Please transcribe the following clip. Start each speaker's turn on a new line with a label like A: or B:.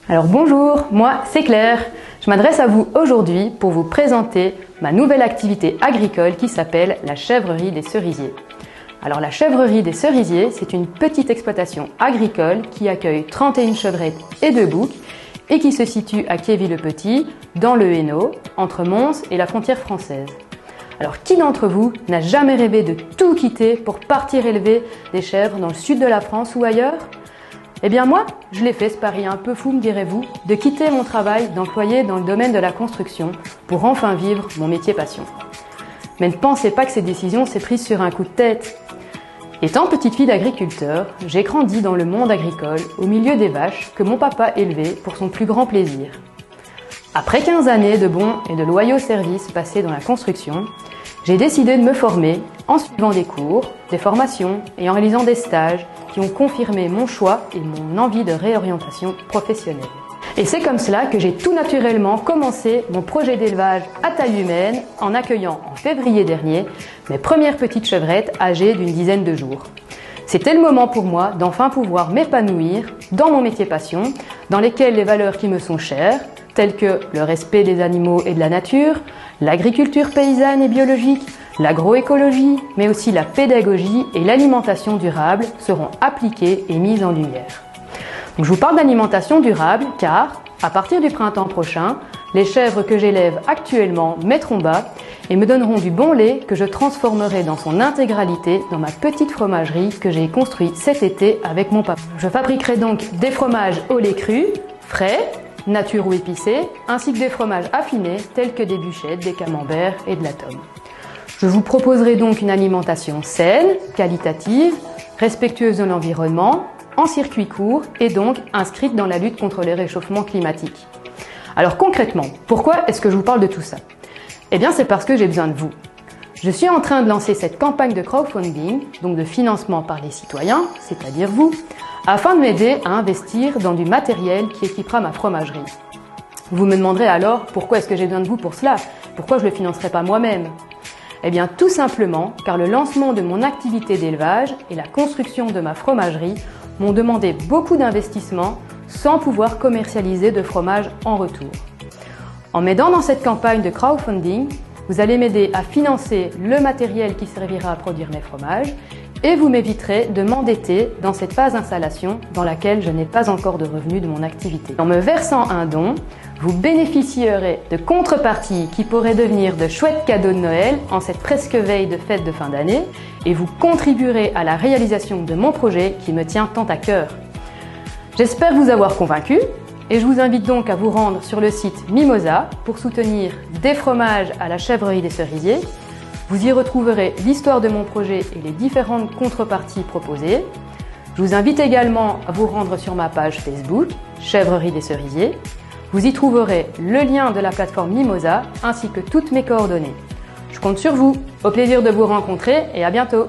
A: Alors bonjour, moi c'est Claire. Je m'adresse à vous aujourd'hui pour vous présenter ma nouvelle activité agricole qui s'appelle la chèvrerie des cerisiers. Alors la chèvrerie des cerisiers, c'est une petite exploitation agricole qui accueille 31 chevrettes et 2 boucs et qui se situe à Quéville-le-Petit, dans le Hainaut, entre Mons et la frontière française. Alors qui d'entre vous n'a jamais rêvé de tout quitter pour partir élever des chèvres dans le sud de la France ou ailleurs ? Eh bien moi, je l'ai fait ce pari un peu fou, me direz-vous, de quitter mon travail d'employé dans le domaine de la construction pour enfin vivre mon métier passion. Mais ne pensez pas que cette décision s'est prise sur un coup de tête. Étant petite fille d'agriculteur, j'ai grandi dans le monde agricole, au milieu des vaches que mon papa élevait pour son plus grand plaisir. Après 15 années de bons et de loyaux services passés dans la construction, j'ai décidé de me former en suivant des cours, des formations et en réalisant des stages qui ont confirmé mon choix et mon envie de réorientation professionnelle. Et c'est comme cela que j'ai tout naturellement commencé mon projet d'élevage à taille humaine en accueillant en février dernier mes premières petites chevrettes âgées d'une dizaine de jours. C'était le moment pour moi d'enfin pouvoir m'épanouir dans mon métier passion, dans lesquels les valeurs qui me sont chères, telles que le respect des animaux et de la nature, l'agriculture paysanne et biologique, l'agroécologie, mais aussi la pédagogie et l'alimentation durable seront appliquées et mises en lumière. Donc, je vous parle d'alimentation durable car, à partir du printemps prochain, les chèvres que j'élève actuellement mettront bas et me donneront du bon lait que je transformerai dans son intégralité dans ma petite fromagerie que j'ai construite cet été avec mon papa. Je fabriquerai donc des fromages au lait cru, frais, nature ou épicés, ainsi que des fromages affinés tels que des bûchettes, des camemberts et de la tome. Je vous proposerai donc une alimentation saine, qualitative, respectueuse de l'environnement, en circuit court et donc inscrite dans la lutte contre le réchauffement climatique. Alors concrètement, pourquoi est-ce que je vous parle de tout ça ? Eh bien c'est parce que j'ai besoin de vous. Je suis en train de lancer cette campagne de crowdfunding, donc de financement par les citoyens, c'est-à-dire vous, afin de m'aider à investir dans du matériel qui équipera ma fromagerie. Vous me demanderez alors pourquoi est-ce que j'ai besoin de vous pour cela ? Pourquoi je ne le financerai pas moi-même ? Eh bien tout simplement car le lancement de mon activité d'élevage et la construction de ma fromagerie m'ont demandé beaucoup d'investissements sans pouvoir commercialiser de fromage en retour. En m'aidant dans cette campagne de crowdfunding, vous allez m'aider à financer le matériel qui servira à produire mes fromages et vous m'éviterez de m'endetter dans cette phase d'installation dans laquelle je n'ai pas encore de revenus de mon activité. En me versant un don, vous bénéficierez de contreparties qui pourraient devenir de chouettes cadeaux de Noël en cette presque veille de fête de fin d'année et vous contribuerez à la réalisation de mon projet qui me tient tant à cœur. J'espère vous avoir convaincu et je vous invite donc à vous rendre sur le site Mimosa pour soutenir des fromages à la chèvrerie des cerisiers. Vous y retrouverez l'histoire de mon projet et les différentes contreparties proposées. Je vous invite également à vous rendre sur ma page Facebook, Chèvrerie des Cerisiers. Vous y trouverez le lien de la plateforme Mimosa ainsi que toutes mes coordonnées. Je compte sur vous. Au plaisir de vous rencontrer et à bientôt.